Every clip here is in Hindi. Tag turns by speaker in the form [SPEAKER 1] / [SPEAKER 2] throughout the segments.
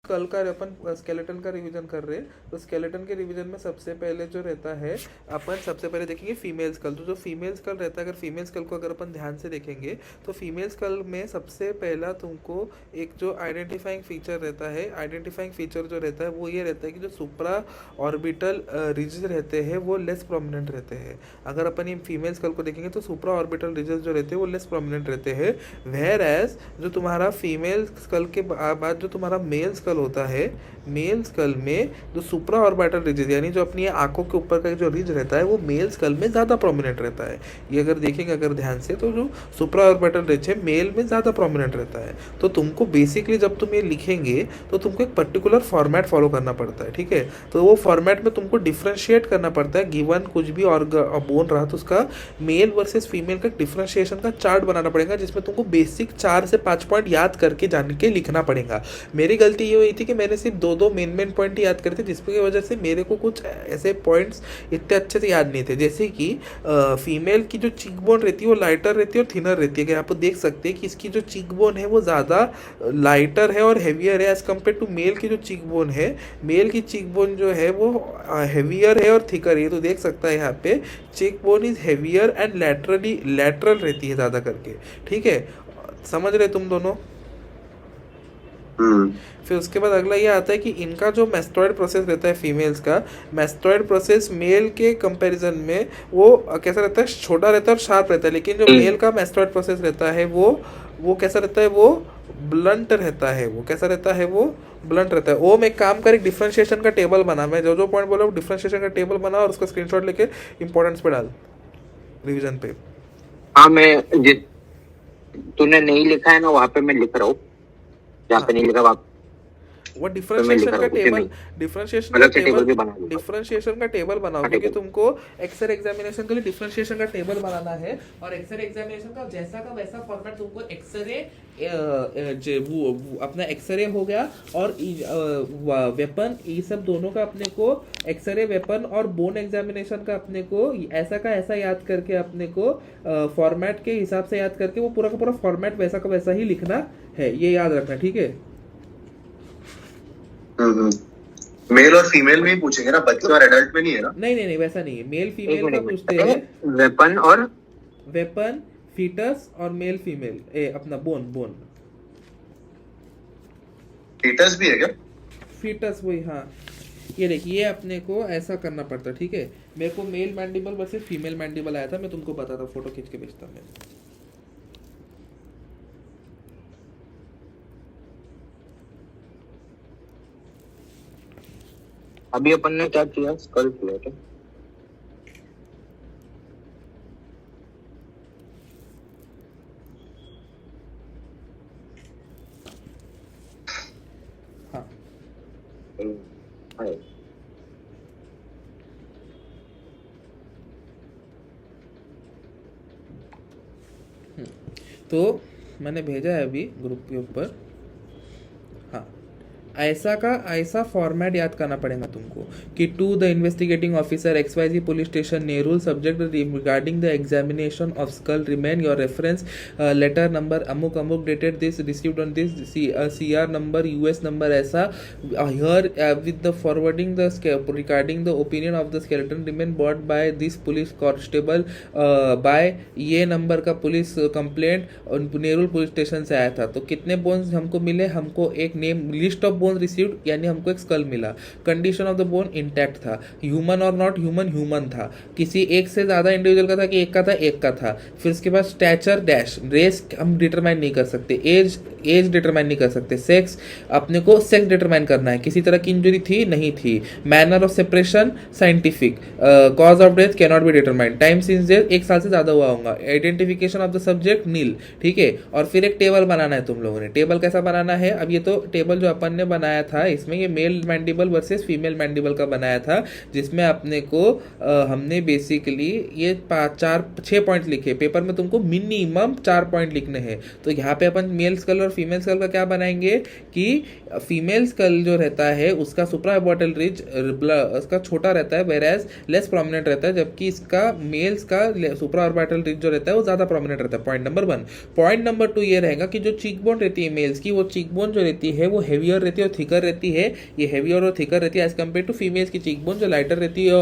[SPEAKER 1] कल का अपन स्केलेटन का रिवीजन कर रहे हैं। तो स्केलेटन के रिवीजन में सबसे पहले जो रहता है, अपन सबसे पहले देखेंगे फीमेल स्कल। तो जो फीमेल स्कल रहता है, अगर फीमेल स्कल को अगर अपन ध्यान से देखेंगे तो फीमेल स्कल में सबसे पहला तुमको एक जो आइडेंटिफाइंग फीचर रहता है, आइडेंटिफाइंग फीचर जो रहता है वो ये रहता है कि जो सुप्रा ऑर्बिटल रिजेस रहते हैं वो लेस प्रोमिनेंट रहते हैं। अगर अपन ये फीमेल स्कल को देखेंगे तो सुप्रा ऑर्बिटल रिजेस जो रहते हैं वो लेस प्रोमिनेंट रहते हैं। वेयर एज जो तुम्हारा फीमेल स्कल के बाद जो तुम्हारा मेल स्कल होता है, मेल स्कल में जो सुप्रा ऑर्बिटल रिजेस यानी जो अपनी आंखों के ऊपर का जो रिज रहता है वो मेल स्कल में ज़्यादा प्रोमिनेंट रहता है। ये अगर देखेंगे अगर ध्यान से तो जो सुप्रा ऑर्बिटल रिज है मेल में ज़्यादा प्रोमिनेंट रहता है। तो तुमको बेसिकली जब तुम ये लिखेंगे तो तुमको एक पर्टिकुलर फॉर्मेट फॉलो करना पड़ता है, ठीक है। तो वो फॉर्मेट में तुमको डिफ्रेंशिएट करना पड़ता है। गिवन कुछ भी और बोन रहा तो उसका मेल वर्सेस फीमेल का डिफ्रेंशिएशन का चार्ट बनाना पड़ेगा, जिसमें तुमको बेसिक 4 से 5 पॉइंट याद करके जान के लिखना पड़ेगा। मेरी गलती ये हुई थी कि मैंने सिर्फ दो मेन पॉइंट याद करे थे, जिसकी वजह से मेरे को कुछ ऐसे पॉइंट्स इतने अच्छे से याद नहीं थे। जैसे कि फीमेल की जो चीक बोन रहती है वो लाइटर रहती है और थिनर रहती है। कि आप देख सकते हैं कि इसकी जो चीक बोन है वो ज़्यादा लाइटर है और हैवियर है एज कम्पेयर टू मेल की जो चीक बोन है। मेल की चीक बोन जो है वो हैवियर है और थिकर है। तो देख सकता है यहाँ पे cheek bone is heavier and lateral रहती है ज़्यादा करके, ठीक है। समझ रहे तुम दोनों? फिर उसके बाद अगला ये आता है कि इनका जो मैस्टोइड प्रोसेस रहता है फीमेल्स का, मैस्टोइड प्रोसेस मेल के कंपैरिजन में वो कैसा रहता है, छोटा रहता है और शार्प रहता है। लेकिन जो मेल का मैस्टोइड प्रोसेस रहता है वो कैसा रहता है, वो ब्लंट रहता है। वो कैसा रहता है, वो ब्लंट रहता है। वो मैं एक काम कर, एक डिफरेंशिएशन का टेबल बना, मैं जो पॉइंट बोला वो डिफरेंशिएशन का टेबल बना और उसका स्क्रीनशॉट लेके इंपॉर्टेंस पे डाल रिवीजन पे।
[SPEAKER 2] हाँ, मैं तूने नहीं लिखा है ना वहाँ पे मैं लिख रहा हूँ, जहाँ पे नहीं लिखा वहाँ
[SPEAKER 1] वो डिफरेंशिएशन का टेबल बनाओ, क्योंकि तुमको एक्सेल एग्जामिनेशन के लिए डिफरेंशिएशन का टेबल बनाना है। और एक्सेल एग्जामिनेशन का जैसा का वैसा फॉर्मेट तुमको एक्सरे अपना एक्सरे हो गया और वेपन, ये सब दोनों का अपने को एक्सरे वेपन और बोन एग्जामिनेशन का अपने को ऐसा का ऐसा याद करके अपने को फॉर्मेट के हिसाब से याद करके वो पूरा का पूरा फॉर्मेट वैसा का वैसा ही लिखना है, ये याद रखना, ठीक है।
[SPEAKER 3] मेल और फीमेल में ही पूछेंगे ना, बच्चे और एडल्ट में नहीं है ना?
[SPEAKER 1] नहीं वैसा नहीं है। मेल फीमेल का पूछते हैं, वेपन फीटस और मेल फीमेल अपना बोन
[SPEAKER 3] फीटस भी है क्या?
[SPEAKER 1] फीटस वही, हाँ। ये देखिए अपने को ऐसा करना पड़ता, ठीक है। मेरे को male mandible versus female mandible आया था, मैं तुमको बताता, फोटो खींच के भेजता मैं।
[SPEAKER 2] अभी अपन ने क्या किया, स्कल किया क्या?
[SPEAKER 1] हाँ तो मैंने भेजा है अभी ग्रुप के ऊपर। हाँ, ऐसा का ऐसा फॉर्मेट याद करना पड़ेगा तुमको कि to the investigating officer XYZ police station Nerul subject regarding the examination of skull remain your reference letter number अमुक अमुक dated this received on this CR number US number ऐसा here with the forwarding the regarding the opinion of the skeleton remain brought by this police constable by ये नंबर का police complaint Nerul police station से आया था। तो कितने बोन्स हमको मिले, हमको एक name list of bone received यानी हमको एक स्कल मिला। Condition of the bone intact था। ह्यूमन और नॉट ह्यूमन था। किसी एक से ज़्यादा इंडिविजुअल का था कि एक का था। फिर उसके बाद स्टैचर डैश, रेस हम डिटरमाइन नहीं कर सकते, एज डिटरमाइन नहीं कर सकते, सेक्स अपने को सेक्स डिटरमाइन करना है, किसी तरह की इंजरी थी नहीं थी, manner of separation scientific, cause of death can not be determined, time since death 1 साल से ज़्यादा हुआ होगा, आइडेंटिफिकेशन ऑफ द सब्जेक्ट नील, ठीक है। और फिर एक टेबल बनाना है तुम लोगों ने। टेबल कैसा बनाना है, अब ये तो टेबल जो अपन ने बनाया था इसमें ये male mandible versus female mandible का बनाया था, जिसमें अपने को हमने बेसिकली ये 6 पॉइंट लिखे। पेपर में तुमको मिनिमम 4 पॉइंट लिखने हैं। तो यहाँ पे अपन मेल स्कल और फीमेल स्कल का क्या बनाएंगे कि फीमेल स्कल जो रहता है उसका सुप्रा ऑर्बिटल रिज उसका छोटा रहता है, वेराज लेस प्रोमिनेंट रहता है, जबकि इसका मेल्स का सुप्रा ऑर्बिटल रिज जो रहता है वो ज़्यादा प्रोमिनेंट रहता है। Point number 1। पॉइंट नंबर 2 ये रहेगा कि जो चीक बोन रहती है मेल्स की, वो चीक बोन जो रहती है वो हेवियर रहती है और थिकर रहती है, ये हेवी और थिकर रहती है एज कम्पेयर टू फीमेल्स की चीक बोन जो लाइटर रहती है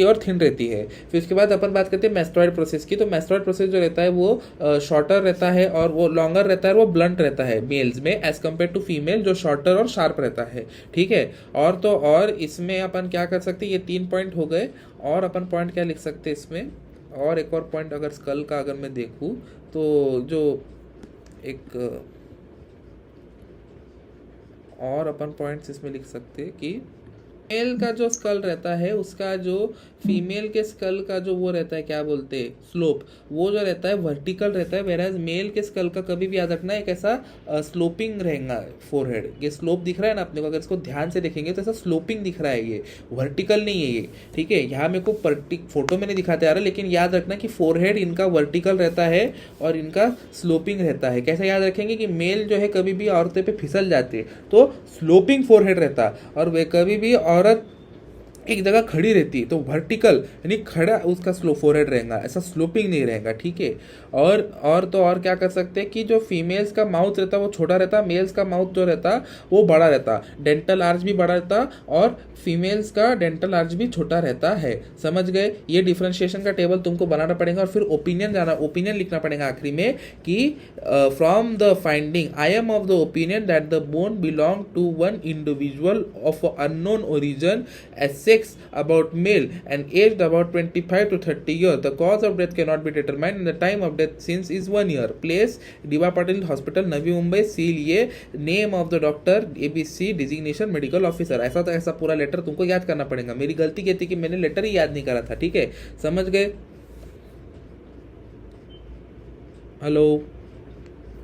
[SPEAKER 1] और थिन रहती है। फिर उसके बाद अपन बात करते हैं मेस्टोइड प्रोसेस की। तो मेस्टोइड प्रोसेस जो रहता है वो शॉर्टर रहता है और वो लॉन्गर रहता है, वो ब्लंट रहता है मेल्स में एज कम्पेयर टू फीमेल जो शॉर्टर और शार्प रहता है, ठीक है। और इसमें अपन क्या कर सकते हैं, ये 3 पॉइंट हो गए। और अपन पॉइंट क्या लिख सकते हैं इसमें, और एक और पॉइंट अगर स्कल का अगर मैं देखूँ तो जो एक और अपन पॉइंट्स इसमें लिख सकते हैं कि मेल का जो स्कल रहता है उसका जो फीमेल के स्कल का जो वो रहता है क्या बोलते हैं स्लोप, वो जो रहता है वर्टिकल रहता है, वेराज मेल के स्कल का कभी भी याद रखना एक ऐसा स्लोपिंग रहेगा फोरहेड। ये स्लोप दिख रहा है ना अपने को, अगर इसको ध्यान से देखेंगे तो ऐसा स्लोपिंग दिख रहा है, ये वर्टिकल नहीं है ये, ठीक है। यहाँ मेरे को फोटो में नहीं दिखाते आ रहा, लेकिन याद रखना कि फोरहेड इनका वर्टिकल रहता है और इनका स्लोपिंग रहता है। कैसे याद रखेंगे कि मेल जो है कभी भी औरतें पे फिसल जाते तो स्लोपिंग फोरहेड रहता, और वे कभी भी औरत एक जगह खड़ी रहती है तो वर्टिकल यानी खड़ा उसका स्लो फोरहेड रहेगा, ऐसा स्लोपिंग नहीं रहेगा, ठीक है। और क्या कर सकते हैं कि जो फीमेल्स का माउथ रहता है वो छोटा रहता, मेल्स का माउथ जो रहता वो बड़ा रहता, डेंटल आर्च भी बड़ा रहता और फीमेल्स का डेंटल आर्च भी छोटा रहता है। समझ गए? ये डिफरेंशिएशन का टेबल तुमको बनाना पड़ेगा और फिर ओपिनियन लिखना पड़ेगा आखिरी में कि from the finding I am of the opinion that the bone belong to one individual of unknown origin as sex about male and aged about 25 to 30 years. The cause of death cannot be determined and the time of death since is 1 year. Place Diva Patil Hospital, Navi Mumbai. Seal ये name of the doctor ABC designation medical officer. ऐसा पूरा लेटर तुमको याद करना पड़ेगा। मेरी गलती ये थी कि मैंने लेटर ही याद नहीं करा था, ठीक है। समझ गए? हेलो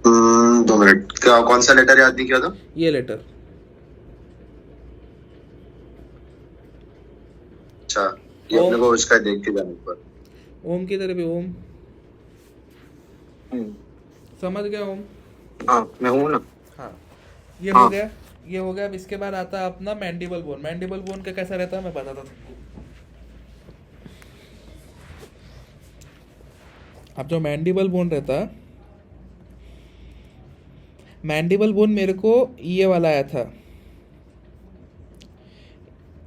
[SPEAKER 3] 2 मिनट, क्या कौन सा लेटर याद नहीं किया था?
[SPEAKER 1] ये लेटर।
[SPEAKER 3] अच्छा, ये अपने को उसका देख के जाने पर
[SPEAKER 1] ओम की तरह भी ओम समझ गया ओम?
[SPEAKER 2] हाँ मैं हूँ ना।
[SPEAKER 1] हाँ ये हो गया, ये हो गया। अब इसके बाद आता है अपना मैंडिबल बोन। मैंडिबल बोन का कैसा रहता है मैं बताता तुमको। अब जो मैंडिबल बोन रहता, मैंडिबल बोन मेरे को ये वाला आया था,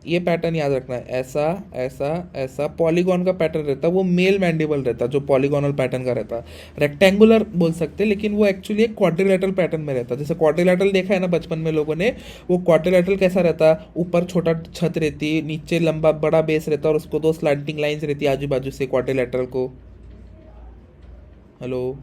[SPEAKER 1] ये पैटर्न याद रखना है, ऐसा ऐसा ऐसा पॉलीगॉन का पैटर्न रहता, वो मेल मैंडिबल रहता जो पॉलीगोनल पैटर्न का रहता। रेक्टेंगुलर बोल सकते लेकिन वो एक्चुअली एक क्वाड्रिलेटरल पैटर्न में रहता। जैसे क्वाड्रिलेटरल देखा है ना बचपन में लोगों ने, वो क्वाड्रिलेटरल कैसा रहता, ऊपर छोटा छत रहती, नीचे लंबा बड़ा बेस रहता और उसको 2 स्लैंटिंग लाइंस रहती आजू बाजू से क्वाड्रिलेटरल को। हेलो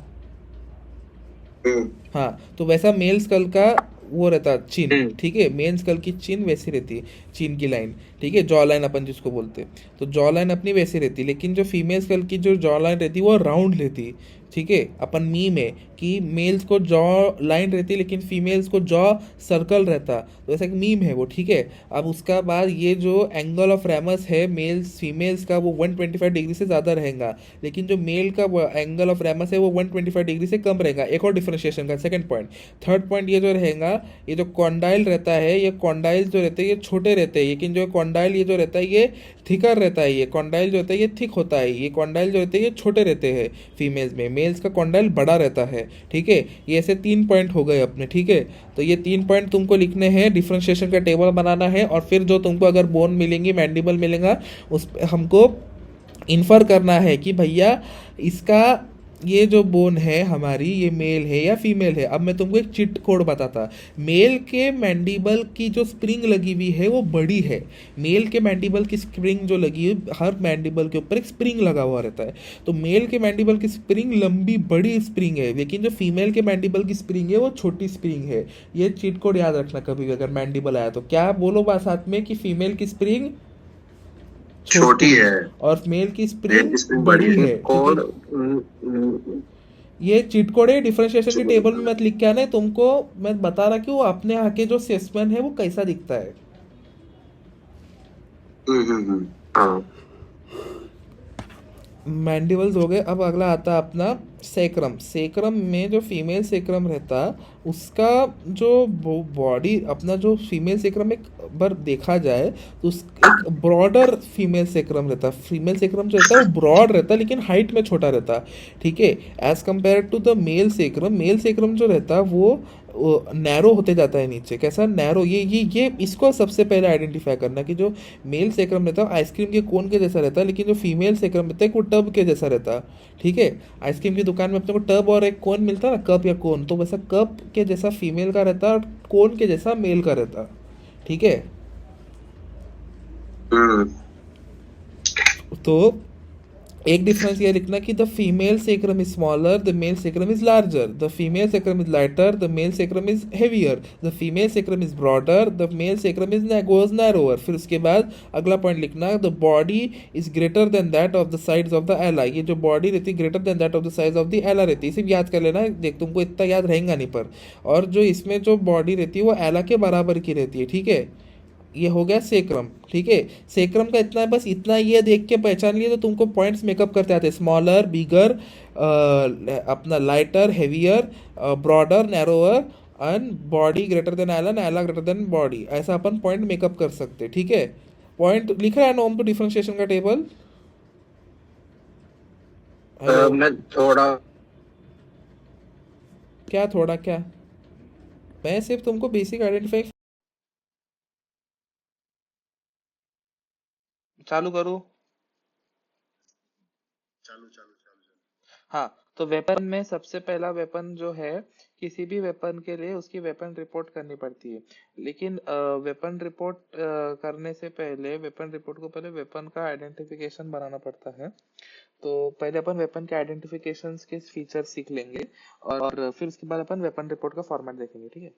[SPEAKER 1] हाँ, तो वैसा मेल स्कल का वो रहता चिन, ठीक है। मेन स्कल की चिन वैसी रहती है, चिन की लाइन, ठीक है, जॉ लाइन अपन जिसको बोलते हैं, तो जॉ लाइन अपनी वैसी रहती है। लेकिन जो फीमेल स्कल की जो जॉ लाइन रहती है वो राउंड रहती, ठीक है। अपन मीम है कि मेल्स को जॉ लाइन रहती लेकिन फीमेल्स को जॉ सर्कल रहता, तो ऐसा एक मीम है वो, ठीक है। अब उसका बाद ये जो एंगल ऑफ रैमस है मेल्स फीमेल्स का वो 125 डिग्री से ज़्यादा रहेगा, लेकिन जो मेल का एंगल ऑफ रैमस है वो 125 डिग्री से कम रहेगा। एक और डिफरेंशिएशन का सेकंड पॉइंट। थर्ड पॉइंट ये जो रहेगा, ये जो कॉन्डाइल रहता है, ये कॉन्डाइल जो रहते हैं ये छोटे रहते हैं, लेकिन जो कॉन्डाइल ये जो रहता है ये थिकर रहता है। ये कॉन्डाइल जो रहता है ये थिक होता है, ये कॉन्डाइल जो रहते हैं ये छोटे रहते हैं फीमेल्स में, मेल्स का कॉन्डाइल बड़ा रहता है, ठीक है। ये ऐसे 3 पॉइंट हो गए अपने, ठीक है। तो ये 3 पॉइंट तुमको लिखने हैं, डिफरेंशिएशन का टेबल बनाना है और फिर जो तुमको अगर बोन मिलेंगी मैंडिबल मिलेगा उस पर हमको इन्फर करना है कि भैया इसका ये जो बोन है हमारी ये मेल है या फीमेल है। अब मैं तुमको एक चिट कोड बताता। मेल के मैंडिबल की जो स्प्रिंग लगी हुई है वो बड़ी है। मेल के मैंडिबल की स्प्रिंग जो लगी है, हर मैंडिबल के ऊपर एक स्प्रिंग लगा हुआ रहता है, तो मेल के मैंडिबल की स्प्रिंग लंबी बड़ी स्प्रिंग है, लेकिन जो फीमेल के मैंडिबल की स्प्रिंग है वो छोटी स्प्रिंग है। ये चिट कोड याद रखना कभी भी अगर मैंडिबल आया तो। क्या बोलो बात साथ में कि फीमेल की स्प्रिंग
[SPEAKER 3] छोटी है
[SPEAKER 1] और मेल की स्प्रिंग
[SPEAKER 3] बड़ी
[SPEAKER 1] बड़ी है।
[SPEAKER 2] और
[SPEAKER 1] ये चीट कोड है, डिफरेंशिएशन के टेबल में मत लिख के आना है, तुमको मैं बता रहा कि वो अपने आके जो सेस्मन है वो कैसा दिखता है।
[SPEAKER 2] हाँ
[SPEAKER 1] मैंडिबल्स हो गए। अब अगला आता है अपना सेक्रम। सेक्रम में जो फीमेल सेक्रम रहता उसका जो बॉडी अपना जो फीमेल सेक्रम एक बार देखा जाए तो उस एक ब्रॉडर फीमेल सेक्रम रहता है। फीमेल सेक्रम जो रहता है वो ब्रॉड रहता है लेकिन हाइट में छोटा रहता है, ठीक है। As compare to the male sacrum जो रहता है वो नैरो होते जाता है नीचे। कैसा नैरो? ये इसको सबसे पहले आइडेंटिफाई करना कि जो मेल सेक्रम रहता है आइसक्रीम के कोन के जैसा रहता है, लेकिन जो फीमेल सेक्रम रहता है वो टब के जैसा रहता है, ठीक है। आइसक्रीम की दुकान में अपने को टब और एक कोन मिलता है ना, कप या कोन, तो वैसा कप के जैसा फीमेल का रहता है और कोन के जैसा मेल का रहता है, ठीक है।
[SPEAKER 3] हम्म
[SPEAKER 1] तो एक डिफरेंस ये लिखना कि the female sacrum is smaller, the male sacrum is larger, the female sacrum is lighter, the male sacrum is heavier, the female sacrum is broader, the male sacrum is goes narrower. फिर उसके बाद अगला पॉइंट लिखना, the body is greater than that of the sides of the ala. ये जो बॉडी रहती है greater than that of the size of the ala रहती है, सिर्फ याद कर लेना, देख तुमको इतना याद रहेगा नहीं पर। और जो इसमें जो बॉडी रहती है वो एला के बराबर की रहती है, ठीक है। ये हो गया सेक्रम, ठीक है। सेक्रम का इतना है, बस इतना ये देख के पहचान लिए तो तुमको पॉइंट्स मेकअप करते आते हैं। स्मॉलर, बिगर, अपना lighter, heavier, broader, narrower and body greater than एलन, एला ग्रेटर देन बॉडी, ऐसा अपन पॉइंट मेकअप कर सकते हैं, ठीक है। पॉइंट लिखा है नॉर्म टू डिफरेंशिएशन का टेबल? हेलो?
[SPEAKER 2] मैं थोड़ा
[SPEAKER 1] क्या थोड़ा क्या? मैं सिर्फ तुमको बेसिक आइडेंटिफाई चालू करूँ?
[SPEAKER 3] चालू चालू चालू चालू।
[SPEAKER 1] हाँ, तो वेपन में सबसे पहला वेपन जो है, किसी भी वेपन के लिए उसकी वेपन रिपोर्ट करनी पड़ती है। लेकिन वेपन रिपोर्ट करने से पहले, वेपन रिपोर्ट को पहले वेपन का आइडेंटिफिकेशन बनाना पड़ता है। तो पहले अपन वेपन के आइडेंटिफिकेशन के फीचर सीख लेंगे और फिर उसके बाद अपन वेपन रिपोर्ट का फॉर्मेट देखेंगे, ठीक है।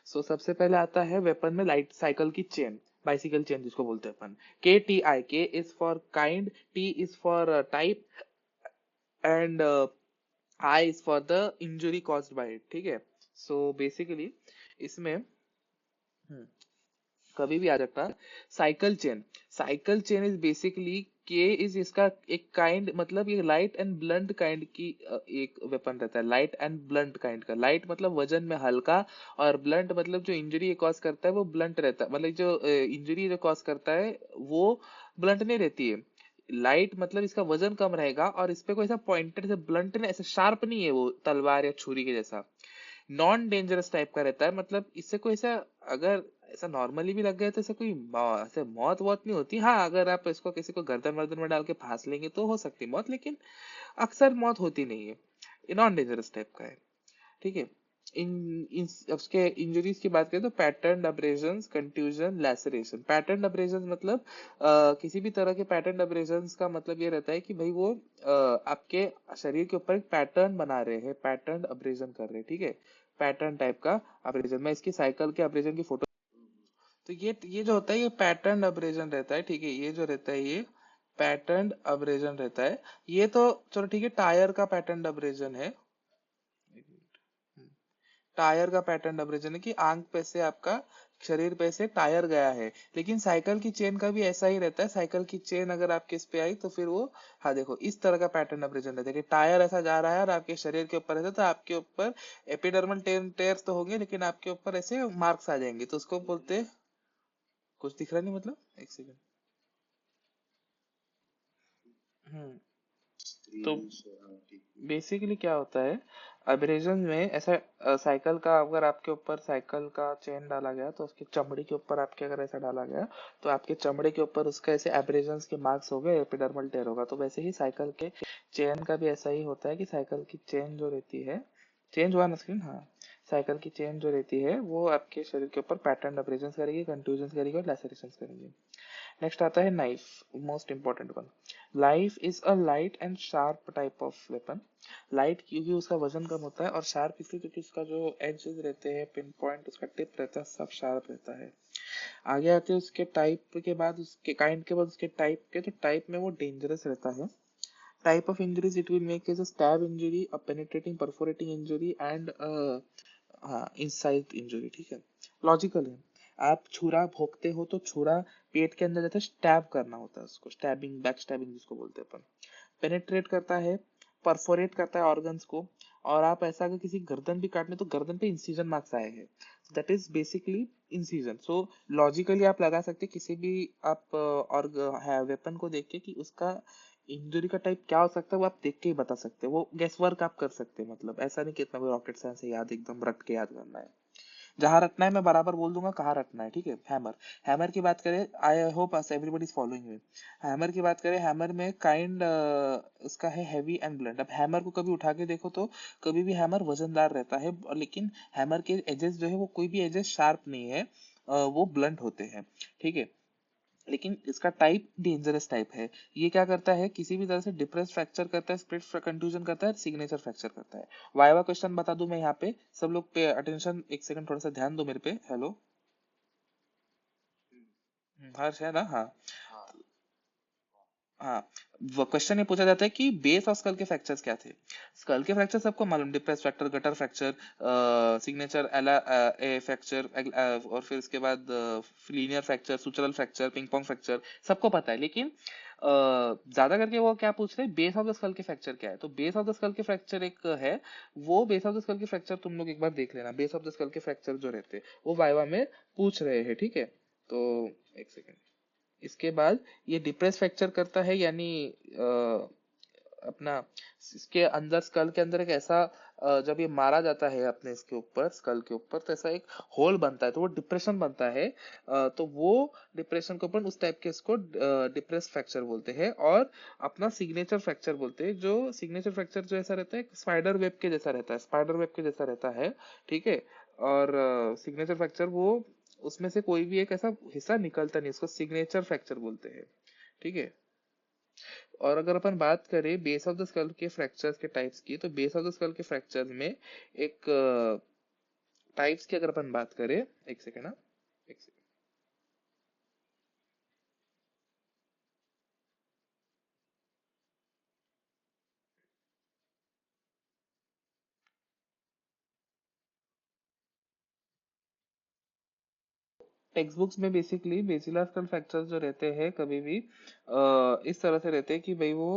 [SPEAKER 1] सो सबसे पहले आता है वेपन में लाइट साइकिल की चेन, बाइसिकल चेन जिसको बोलते हैं अपन। KTI, K is for kind, T is for type and I is for the injury caused by it, ठीक है। सो बेसिकली इसमें कभी भी आ सकता है cycle chain. Cycle chain is basically के इज इसका एक काइंड, मतलब ये लाइट एंड ब्लंट काइंड की एक वेपन रहता है। लाइट एंड ब्लंट काइंड का, लाइट मतलब वजन में हल्का और ब्लंट मतलब जो इंजरी कॉज करता है वो ब्लंट रहता है, मतलब जो इंजरी जो कॉज करता है वो ब्लंट नहीं रहती है। लाइट मतलब इसका वजन कम रहेगा और इस पे कोई ऐसा पॉइंटेड ऐसा ब्लंट नहीं, ऐसा शार्प नहीं है वो तलवार या छुरी के जैसा। नॉन डेंजरस टाइप का रहता है, मतलब इससे कोई ऐसा अगर ऐसा नॉर्मली भी लग गया तो ऐसा कोई ऐसे मौत वौत नहीं होती। हाँ, अगर आप इसको किसी को गर्दन वर्दन में डाल के फांस लेंगे तो हो सकती है मौत, लेकिन अक्सर मौत होती नहीं है। ये नॉन डेंजरस टाइप का है, ठीक है। इन उसके इंजरीज की बात करें तो pattern abrasion, contusion, laceration. Pattern abrasion मतलब किसी भी तरह के पैटर्न अब्रेजन का मतलब ये रहता है कि भाई वो आपके शरीर के ऊपर एक पैटर्न बना रहे हैं, पैटर्न अब्रेजन कर रहे हैं, ठीक है। पैटर्न टाइप का अब्रेजन, मैं इसकी साइकिल के अब्रेजन की फोटो। तो ये जो होता है ये पैटर्न अब्रेजन रहता है, ठीक है। ये जो रहता है ये पैटर्न अब्रेजन रहता है। ये तो चलो ठीक है, टायर का पैटर्न अब्रेजन है। टायर का पैटर्न अब्रेजन है कि आंख पे से आपका शरीर पे से टायर गया है। लेकिन साइकिल की चेन का भी ऐसा ही रहता है। साइकिल की चेन अगर आपके इस पे आई तो फिर वो, हाँ देखो इस तरह का पैटर्न अब्रेजन रहता है कि टायर ऐसा जा रहा है और आपके शरीर के ऊपर रहता है, तो आपके ऊपर एपिडर्मल टेयर्स तो होंगे लेकिन आपके ऊपर ऐसे मार्क्स आ जाएंगे, तो उसको बोलते हैं। कुछ दिख रहा नहीं, मतलब एक सेकंड। तो बेसिकली क्या होता है अब्रेजन में, ऐसा साइकिल का अगर आपके ऊपर साइकिल का चेन डाला गया तो उसकी चमड़ी के ऊपर आपके अगर ऐसा डाला गया तो आपके चमड़े के ऊपर उसका ऐसे एब्रेजन के मार्क्स हो गए, एपिडर्मल टेयर होगा। तो वैसे ही साइकिल के चेन का भी ऐसा ही होता है कि साइकिल की चेन जो रहती है, चेंज हुआ ना स्क्रीन, हाँ। साइकिल की चेन जो रहती है वो आपके शरीर के ऊपर पैटर्न अब्रेजन करेगी, कंट्यूजन करेगी और लैसरेशन करेगी। नेक्स्ट आता है knife, most important one. Life is a light and sharp type of weapon. Light क्योंकि उसका वजन कम होता है और शार्प इसलिए क्योंकि उसका जो एजेस रहते हैं, पिन पॉइंट उसका टिप रहता है, सब शार्प रहता है। आगे आते हैं उसके टाइप के बाद, उसके काइंड के बाद उसके टाइप के, तो टाइप में वो डेंजरस रहता है। Type of injuries it will make as a stab injury, a penetrating perforating injury and हाँ इंसाइड इंजरी, ठीक है। लॉजिकल है, आप छुरा भोंकते हो तो छुरा पेट के अंदर जाता है, स्टैब करना होता है उसको, स्टैबिंग, बैक स्टैबिंग जिसको बोलते हैं अपन। पेनेट्रेट करता है, परफोरेट करता है ऑर्गन्स को, और आप ऐसा अगर किसी गर्दन भी काटने तो गर्दन पे इंसिजन मार्क्स आए हैं, that is basically incision. So logically आप लगा सकते हैं किसी भी आप और वेपन को देख के कि उसका इंजरी का टाइप क्या हो सकता है, वो आप देख के ही बता सकते हैं, वो गेस वर्क आप कर सकते हैं। मतलब ऐसा नहीं कि इतना कोई रॉकेट साइंस है याद एकदम रट के याद करना है। जहां रटना है मैं बराबर बोल दूंगा कहाँ रटना है, ठीक है। हैमर, हैमर की बात करें, I hope everybody is following me. Hammer की बात करें, हैमर में काइंड उसका है हैवी एंड ब्लंट। अब हैमर को कभी उठा के देखो तो कभी भी हैमर वजनदार रहता है, लेकिन हैमर के एजेस जो है वो कोई भी एजेस शार्प नहीं है, वो ब्लंट होते हैं, ठीक है। लेकिन इसका टाइप डेंजरस टाइप है। ये क्या करता है, किसी भी तरह से डिप्रेस फ्रैक्चर करता है, स्प्लिट कंट्यूजन करता है, सिग्नेचर फ्रैक्चर करता है। वाइवा क्वेश्चन बता दूं मैं यहाँ पे, सब लोग पे अटेंशन, एक सेकंड थोड़ा सा ध्यान दो मेरे पे। हेलो, हर्ष है ना? हाँ हाँ। वो क्वेश्चन ये पूछा जाता है कि बेस ऑफ स्कल के फ्रैक्चर्स क्या थे। स्कल के फ्रैक्चर सबको मालूम, depressed fracture, gutter fracture, signature एला ए फ्रैक्चर, और फिर उसके बाद linear fracture, sutural fracture, ping pong fracture, सबको पता है। लेकिन ज्यादा करके वो क्या पूछ रहे हैं, बेस ऑफ द स्कल के फ्रैक्चर क्या है। तो बेस ऑफ द स्कल के फ्रैक्चर एक है, वो बेस ऑफ द स्कल के फ्रैक्चर तुम लोग एक बार देख लेना। बेस ऑफ द स्कल के फ्रैक्चर जो रहते हैं वो वाइवा में पूछ रहे हैं, ठीक है। तो एक सेकेंड, इसके बाद ये डिप्रेस फ्रैक्चर करता है, यानी अपना इसके अंदर, स्कल के अंदर एक ऐसा जब ये मारा जाता है अपने इसके ऊपर, स्कल के ऊपर, तो ऐसा एक होल बनता है, तो वो डिप्रेशन बनता है। तो वो डिप्रेशन को अपन उस टाइप के इसको डिप्रेस फ्रैक्चर बोलते हैं। और अपना सिग्नेचर फ्रैक्चर बोलते हैं, जो सिग्नेचर फ्रैक्चर जो ऐसा रहता है, स्पाइडर वेब के जैसा रहता है, स्पाइडर वेब के जैसा रहता है, ठीक है। और सिग्नेचर फ्रैक्चर वो उसमें से कोई भी एक ऐसा हिस्सा निकलता नहीं, उसको सिग्नेचर फ्रैक्चर बोलते हैं, ठीक है। और अगर अपन बात करें बेस ऑफ द स्कल के फ्रैक्चर्स के टाइप्स की, तो बेस ऑफ द स्कल के फ्रैक्चर में एक टाइप्स की अगर अपन बात करें, एक सेकेंड ना, एक सेकेंड। टेक्स्ट बुक्स में बेसिकली बेसिलर स्कल फ्रैक्चर्स जो रहते हैं कभी भी इस तरह से रहते हैं कि भाई वो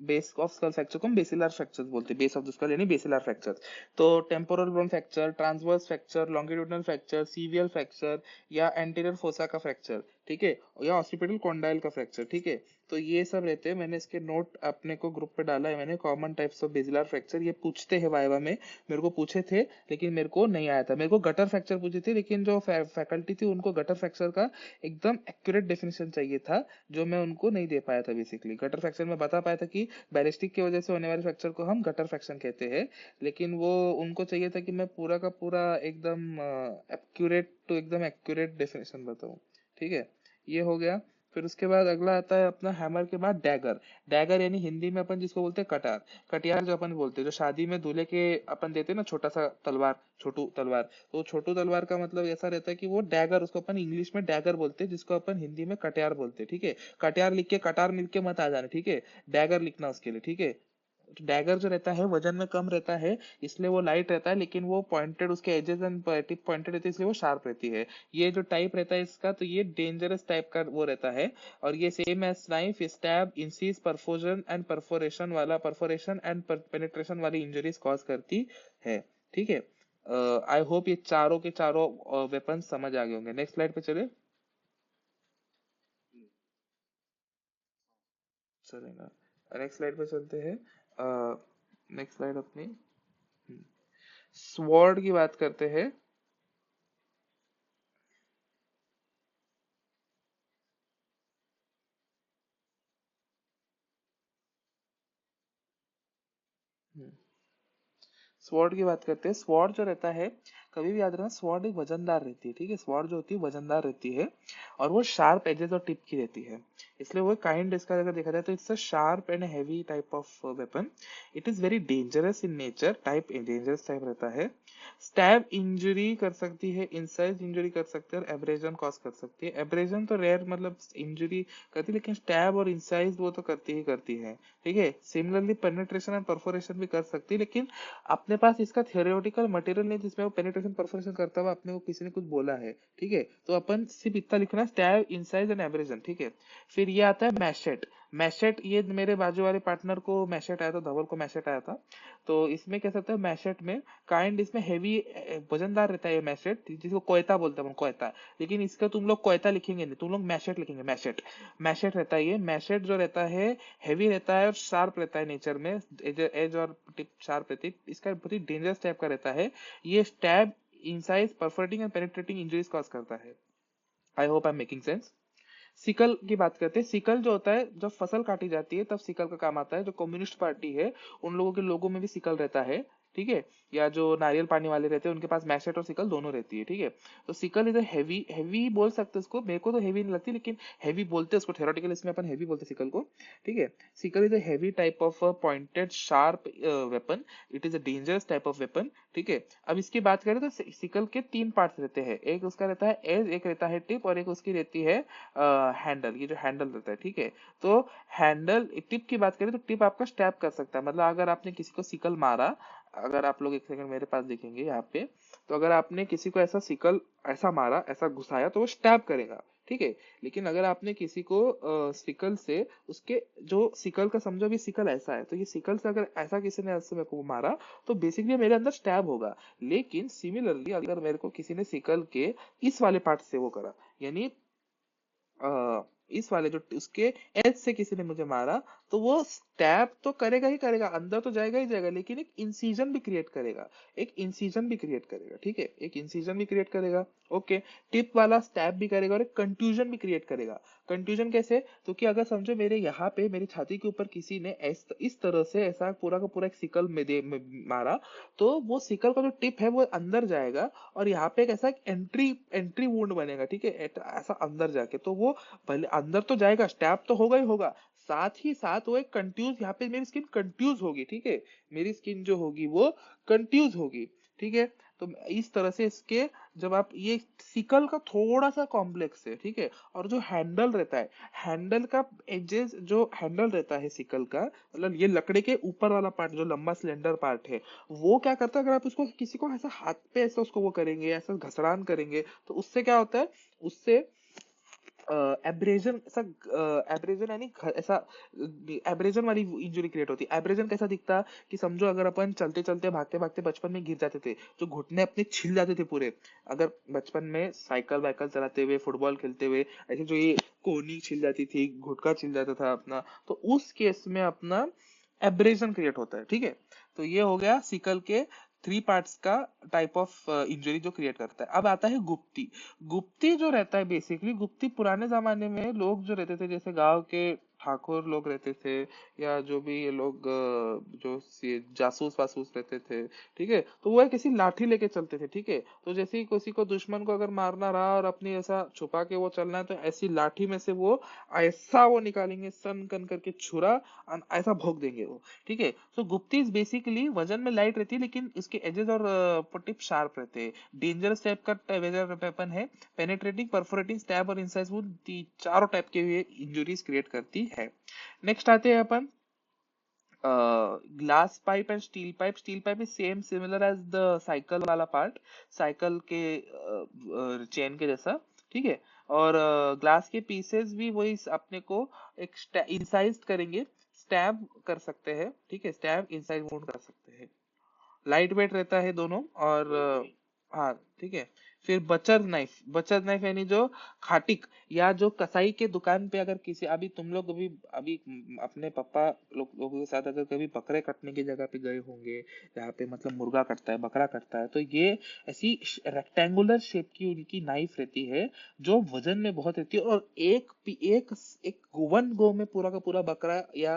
[SPEAKER 1] बेस ऑफ स्कल फ्रैक्चर को हम बेसिलर फ्रैक्चर्स बोलते हैं, बेस ऑफ द स्कल यानी बेसिलर फ्रैक्चर्स। तो temporal bone fracture, transverse fracture, longitudinal fracture, सीवियल फ्रैक्चर, या एंटीरियर फोसा का फ्रैक्चर, ठीक है, या ऑसिपिटल कॉन्डाइल का फ्रैक्चर, ठीक है। तो ये सब रहते हैं, मैंने इसके नोट अपने को ग्रुप पे डाला है मैंने, common types of basilar fracture. ये पूछते हैं वाइवा में, मेरे को पूछे थे लेकिन मेरे को नहीं आया था। मेरे को गटर फ्रैक्चर पूछे थे, लेकिन जो फैकल्टी थी उनको गटर फ्रैक्चर का एकदम एक्यूरेट डेफिनेशन चाहिए था, जो मैं उनको नहीं दे पाया था। बेसिकली गटर फ्रैक्चर में बता पाया था कि बैलिस्टिक की वजह से होने वाले फ्रैक्चर को हम गटर फ्रैक्शन कहते हैं, लेकिन वो उनको चाहिए था कि मैं पूरा का पूरा एकदम एक्यूरेट टू एकदम एक्यूरेट डेफिनेशन बताऊं, ठीक है। ये हो गया। फिर उसके बाद अगला आता है अपना हैमर के बाद डैगर। डैगर यानी हिंदी में अपन जिसको बोलते हैं कटार, कटियार जो अपन बोलते हैं, जो शादी में दूल्हे के अपन देते हैं ना, छोटा सा तलवार, छोटू तलवार। तो छोटू तलवार का मतलब ऐसा रहता है कि वो डैगर, उसको अपन इंग्लिश में डैगर बोलते हैं, जिसको अपन हिंदी में कटियार बोलते हैं, ठीक है। कटियार लिख के कटार मिल के मत आ जाना, ठीक है, डैगर लिखना उसके लिए, ठीक है। डैगर जो रहता है वजन में कम रहता है, इसलिए वो लाइट रहता है, लेकिन वो पॉइंटेड, उसके एजेस एंड टिप पॉइंटेड रहती है, इसलिए वो शार्प रहती है। ये जो टाइप रहता है इसका, तो ये डेंजरस टाइप का वो रहता है। और ये same as knife, stab, incise, परफोजन एंड परफोरेशन वाला, परफोरेशन एंड पेनिट्रेशन वाली इंजरीज कॉज करती है, ठीक है। आई होप ये चारों के चारों वेपन समझ आ गए होंगे। नेक्स्ट स्लाइड पे चले, चलेगा। नेक्स्ट स्लाइड पे चलते हैं। नेक्स्ट स्लाइड अपनी स्वॉर्ड की बात करते हैं। स्वॉर्ड की बात करते हैं। स्वॉर्ड जो रहता है, कभी भी याद रखना, स्वॉर्ड एक वजनदार रहती है, ठीक है। स्वॉर्ड जो होती है वजनदार रहती है, और वो शार्प एजेस और टिप की रहती है, इसलिए वो काइंड, इसका अगर देखा जाए तो it's a sharp and heavy type of weapon. It is very dangerous in nature, type dangerous type रहता है। स्टैब इंजरी कर सकती है, इंसाइज इंजरी कर सकती है, और एब्रेजन कॉज कर सकती है। एब्रेजन तो रेयर मतलब इंजरी करती है, लेकिन स्टैब और इंसाइज वो तो करती ही करती है, ठीक है। सिमिलरली पेनिट्रेशन एंड परफोरेशन भी कर सकती है, लेकिन अपने पास इसका थियोरेटिकल मटेरियल नहीं जिसमें वो पेनिट्रेशन परफोरेशन करता हुआ अपने को किसी ने कुछ बोला है, ठीक है। तो अपन सिर्फ इतना लिखना, स्टैब, इंसाइज एंड एब्रेजन, ठीक है। फिर ये आता है मैशेट। मैशेट, ये मेरे बाजू वाले पार्टनर को मैशेट आया था, धवल को मैशेट आया था। तो इसमें कह सकते हैं मैशेट में काइंड, इसमें हैवी वजनदार रहता है ये मैशेट, जिसको कोयता बोलते हैं, कोयता। लेकिन इसका तुम लोग कोयता लिखेंगे नहीं, तुम लोग मैशेट लिखेंगे, मैशेट। मैशेट रहता है ये। मैशेट जो रहता है हैवी रहता है और शार्प रहता है नेचर में, एज और टिप शार्प रहती है। इसका बहुत ही डेंजरस टाइप का रहता है ये। Stab, incise, perforating and penetrating injuries cause करता है। I hope I am making sense. Sickle की बात करते हैं। सिकल जो होता है, जब फसल काटी जाती है तब सिकल का काम आता है। जो कम्युनिस्ट पार्टी है उन लोगों के लोगों में भी सिकल रहता है, ठीक है। या जो नारियल पानी वाले रहते हैं उनके पास मैशेट और सिकल दोनों रहती है, ठीक है। तो sickle is a heavy, heavy बोल सकते हैं इसको, मेरे को तो हैवी नहीं लगती लेकिन हैवी बोलते हैं इसको, थ्योरेटिकल इसमें अपन हैवी बोलते हैं सिकल को, ठीक है। Sickle is a heavy type of pointed sharp weapon. It is a dangerous type of weapon, ठीक है। अब इसकी बात करें तो सिकल के 3 पार्ट्स रहते हैं। एक उसका रहता है एज, एक रहता है टिप, और एक उसकी रहती है हैंडल। ये जो हैंडल रहता है, ठीक है। तो हैंडल, टिप की बात करें तो टिप आपका स्टैब कर सकता है। मतलब अगर आपने किसी को सिकल मारा, अगर आप लोग एक सेकंड मेरे पास देखेंगे यहाँ पे, तो अगर आपने किसी को ऐसा सिकल ऐसा मारा, ऐसा घुसाया, तो वो स्टैब करेगा, ठीक है। लेकिन अगर आपने किसी को सिकल से, उसके जो सिकल का, समझो भी सिकल ऐसा है, तो ये सिकल से अगर ऐसा किसी ने ऐसे मेरे को मारा तो बेसिकली मेरे अंदर स्टैब होगा। लेकिन सिमिलरली अगर मेरे को किसी ने सिकल के इस वाले पार्ट से वो करा, यानी इस वाले जो उसके एज से किसी ने मुझे मारा, तो वो स्टैब तो करेगा ही करेगा, अंदर तो जाएगा ही जाएगा, लेकिन एक इंसिजन भी क्रिएट करेगा, एक इंसिजन भी क्रिएट करेगा, ठीक है। एक इंसिजन भी क्रिएट करेगा, ओके। टिप वाला स्टैब भी करेगा और एक कंट्यूजन भी क्रिएट करेगा। कंट्यूजन कैसे? तो कि अगर समझो मेरे यहाँ पे, मेरी छाती के ऊपर किसी ने इस तरह से ऐसा पूरा का पूरा एक सिकल में मारा, तो वो सिकल का जो टिप है वो अंदर जाएगा और यहाँ पे एक ऐसा एक एंट्री वुंड बनेगा, ठीक है। ऐसा अंदर जाके, तो वो पहले अंदर तो जाएगा, स्टैब तो होगा ही होगा, साथ ही साथ वो एक कंट्यूज, यहाँ पे मेरी स्किन कंट्यूज होगी, ठीक है। मेरी स्किन जो होगी वो कंट्यूज होगी, ठीक है। तो इस तरह से इसके, जब आप ये सिकल का थोड़ा सा कॉम्प्लेक्स है, ठीक है। और जो हैंडल रहता है, हैंडल का एजेस, जो हैंडल रहता है सिकल का, मतलब ये लकड़े के ऊपर वाला पार्ट जो लंबा सिलेंडर पार्ट है, वो क्या करता है, अगर आप उसको किसी को ऐसा हाथ पे ऐसा उसको वो करेंगे, ऐसा घसड़ान करेंगे, तो उससे क्या होता है, उससे एब्रेजन, ऐसा एब्रेजन यानी ऐसा एब्रेजन वाली इंजरी क्रिएट होती है। एब्रेजन कैसा दिखता, कि समझो अगर अपन चलते चलते भागते भागते बचपन में गिर जाते थे, जो घुटने अपने छिल जाते थे पूरे, अगर बचपन में साइकिल वाइकल चलाते हुए, फुटबॉल खेलते हुए ऐसे जो ये कोहनी छिल जाती थी, घुटका छिल जाता था अपना, तो उस केस में अपना एब्रेजन क्रिएट होता है, ठीक है। तो ये हो गया सिकल के 3 पार्ट्स का टाइप ऑफ इंजरी जो क्रिएट करता है। अब आता है गुप्ती। गुप्ती जो रहता है, बेसिकली गुप्ती पुराने जमाने में लोग जो रहते थे, जैसे गांव के ठाकुर लोग रहते थे, या जो भी ये लोग जो जासूस वासूस रहते थे, ठीक है। तो वो एक ऐसी लाठी लेके चलते थे, ठीक है। तो जैसे ही किसी को, दुश्मन को अगर मारना रहा और अपनी ऐसा छुपा के वो चलना है, तो ऐसी लाठी में से वो ऐसा वो निकालेंगे, सन कन करके छुरा, ऐसा भोग देंगे वो, ठीक है। तो गुप्ती इज बेसिकली वजन में लाइट रहती है, लेकिन इसके एजेस और टिप शार्प रहते हैं। डेंजरस टाइप का वेपन है। पेनेट्रेटिंग, परफोरेटिंग, स्टैब और इंसाइज वुंड, चारों टाइप के इंजुरीज क्रिएट करती है। नेक्स्ट आते हैं अपन glass pipe and steel pipe. Steel pipe is same similar as the cycle वाला पार्ट, साइकिल के चेन के जैसा, ठीक है। और ग्लास के पीसेस भी वही अपने को एक इंसाइज करेंगे, स्टैब कर सकते हैं, ठीक है। स्टैब, इंसाइज वुंड कर सकते हैं। लाइट वेट रहता है दोनों, और हाँ, ठीक है। फिर बचर नाइफ, बचर नाइफ यानी जो खाटिक, या जो कसाई के दुकान पे, अगर किसी, अभी तुम लोग अभी अभी अपने पापा लोगों के साथ अगर कभी बकरे कटने की जगह पे गए होंगे, जहाँ पे मतलब मुर्गा कटता है, बकरा कटता है, तो ये ऐसी रेक्टेंगुलर शेप की उनकी नाइफ रहती है, जो वजन में बहुत रहती है, और एक एक वन गो में पूरा का पूरा बकरा या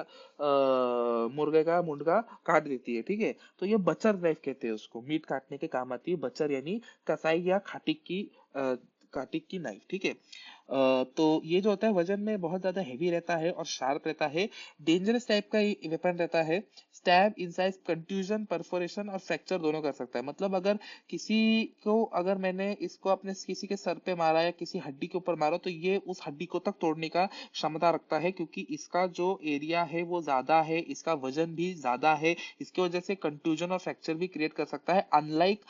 [SPEAKER 1] मुर्गे का मुंडका काट देती है, ठीक है। तो ये बचर नाइफ कहते हैं उसको, मीट काटने के काम आती है। बचर यानी कसाई या खाटिक की नाइफ, ठीक है। तो ये जो होता है वजन में बहुत ज्यादा हैवी रहता है और शार्प रहता है। डेंजरस टाइप का वेपन रहता है। स्टैब, इंसाइज, कंट्यूजन, परफोरेशन और फ्रैक्चर दोनों कर सकता है। मतलब अगर किसी को, अगर मैंने इसको अपने किसी के सर पे मारा या किसी हड्डी के ऊपर मारा, तो ये उस हड्डी को तक तोड़ने का क्षमता रखता है, क्योंकि इसका जो एरिया है वो ज्यादा है, इसका वजन भी ज्यादा है। इसकी वजह से कंट्यूजन और फ्रैक्चर भी क्रिएट कर सकता है। अनलाइक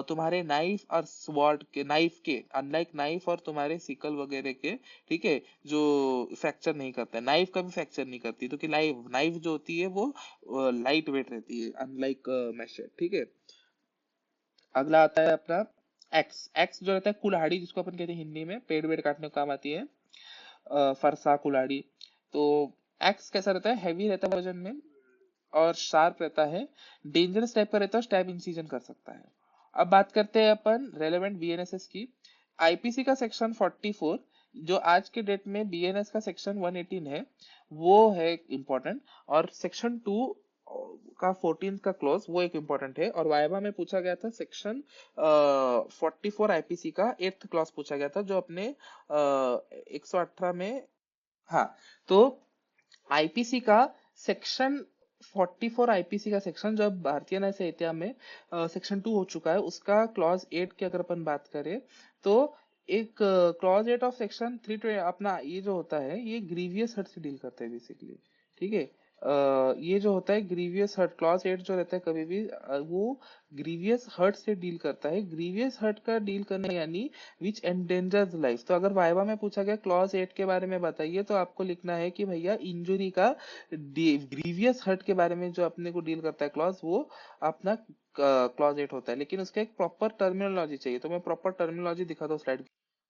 [SPEAKER 1] तुम्हारे नाइफ और स्वॉर्ड के, नाइफ के अनलाइक नाइफ और तुम्हारे सिकल वगैरह वगैरह के, ठीक है, जो फ्रैक्चर नहीं करता है। नाइफ का भी फ्रैक्चर नहीं करती, तो कि नाइफ जो होती है वो लाइट वेट रहती है, अनलाइक मैशेट, ठीक है। अगला आता है अपना एक्स। एक्स जो रहता है कुल्हाड़ी, जिसको अपन कहते हैं हिंदी में, पेड़ वेड़ काटने को काम आती है, फरसा कुल्हाड़ी। तो एक्स कैसा रहता है, हैवी रहता है वजन में और शार्प रहता है, डेंजरस टाइप का रहता है, स्टैब इंसिजन कर सकता है। अब बात करते हैं अपन रेलेवेंट बीएनएसएस की। आईपीसी का सेक्शन 44 जो आज के डेट में बीएनएस का सेक्शन 118 है, वो है इंपॉर्टेंट, और सेक्शन 2 का 14 का क्लॉज वो एक इंपॉर्टेंट है। और वाइवा में पूछा गया था सेक्शन 44 आईपीसी का 8th क्लॉज पूछा गया था, जो अपने 118 में। हाँ, तो आईपीसी का सेक्शन 44 आईपीसी का सेक्शन, जब भारतीय न्याय संहिता में सेक्शन 2 हो चुका है, उसका क्लॉज 8 की अगर अपन बात करें, तो एक क्लॉज 8 ऑफ सेक्शन 320 अपना ये जो होता है, ये ग्रीवियस हर्ट से डील करता है बेसिकली, ठीक है। ये जो होता है ग्रीवियस हर्ट, क्लॉज 8 जो रहता है कभी भी वो ग्रीवियस हर्ट से डील करता है। ग्रीवियस हर्ट का डील करना यानी विच एंडेंजर्स लाइफ। तो अगर वाइवा में पूछा गया क्लॉज 8 के बारे में बताइए, तो आपको लिखना है कि भैया इंजुरी का ग्रीवियस हर्ट के बारे में जो अपने को डील करता है क्लॉज, वो अपना क्लॉज 8 होता है। लेकिन उसका एक प्रॉपर टर्मिनोलॉजी चाहिए, तो मैं प्रॉपर टर्मिनोलॉजी दिखाता हूँ स्लाइड।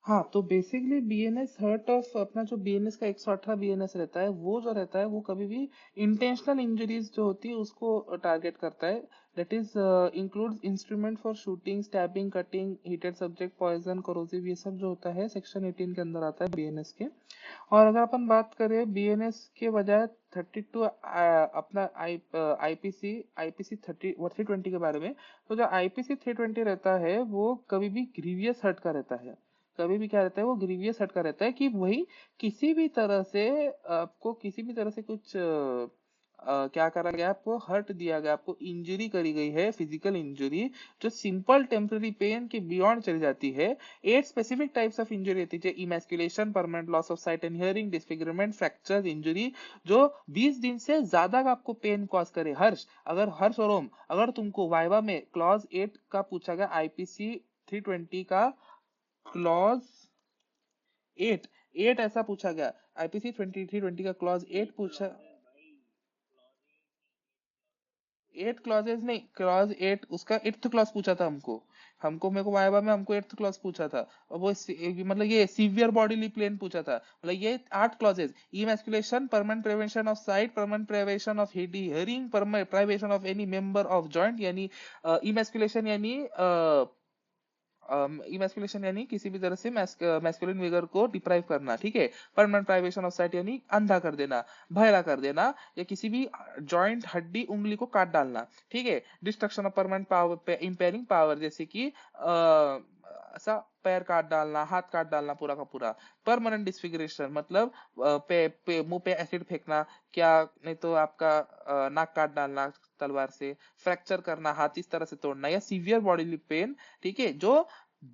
[SPEAKER 1] हाँ, तो बेसिकली बीएनएस हर्ट ऑफ अपना जो बीएनएस का 118 बीएनएस रहता है, वो जो रहता है वो कभी भी इंटेंशनल इंजरीज जो होती है उसको टारगेट करता है। That is includes instrument for shooting, stabbing, cutting, heated subject, poison, corrosive, ये सब जो होता है सेक्शन 18 के अंदर आता है बीएनएस के। और अगर अपन बात करें बीएनएस के बजाय 32 अपना आईपीसी आईपीसी 320 के बारे में, तो जो आईपीसी 320 रहता है वो कभी भी ग्रीवियस हर्ट का रहता है। कभी भी क्या रहता है, वो ग्रीवियस हर्ट का रहता है, कि वही किसी भी तरह से आपको किसी भी तरह से कुछ क्या करा गया, आपको हर्ट दिया गया, आपको इंजरी करी गई है, फिजिकल इंजरी जो सिंपल टेम्पररी पेन के बियॉन्ड चली जाती है। 8 स्पेसिफिक टाइप्स ऑफ इंजरी रहती है, emasculation, permanent loss of site and hearing, disfigurement, fracture injury, जो 20 दिन से ज्यादा का आपको पेन कॉज करे। हर्ष और ओम, अगर तुमको वाइवा में क्लॉज 8 का पूछा गया, आईपीसी 320 का क्लॉज 8 ऐसा पूछा गया, आईपीसी 2320 का क्लॉज 8 पूछा, 8 क्लॉजेस नहीं, क्लॉज 8 उसका 8th क्लॉज पूछा था हमको। मेरे को वाइवा में हमको 8th क्लॉज पूछा था, और वो मतलब ये सीवियर बॉडीली पेन पूछा था। मतलब ये 8 clauses, emasculation, permanent prevention of site, permanent privation of hearing, permanent privation of any member of joint, यानी इमैस्कुलेशन यानी इमैस्कुलेशन यानी किसी भी तरह से मैस्कुलिन विगर को डिप्राइव करना, ठीक है। परमानेंट प्राइवेशन ऑफ साइट यानी अंधा कर देना, बहरा कर देना, या किसी भी जॉइंट, हड्डी, उंगली को काट डालना, ठीक है। Destruction of permanent power, impairing power, जैसे कि ऐसा पैर काट डालना, हाथ काट डालना पूरा का पूरा। परमानेंट डिसफिगरेशन मतलब मुंह पे एसिड फेंकना, क्या नहीं तो आपका नाक काट डालना तलवार से, फ्रैक्चर करना, हाथ इस तरह से तोड़ना, या सीवियर बॉडीली पेन, ठीक है, जो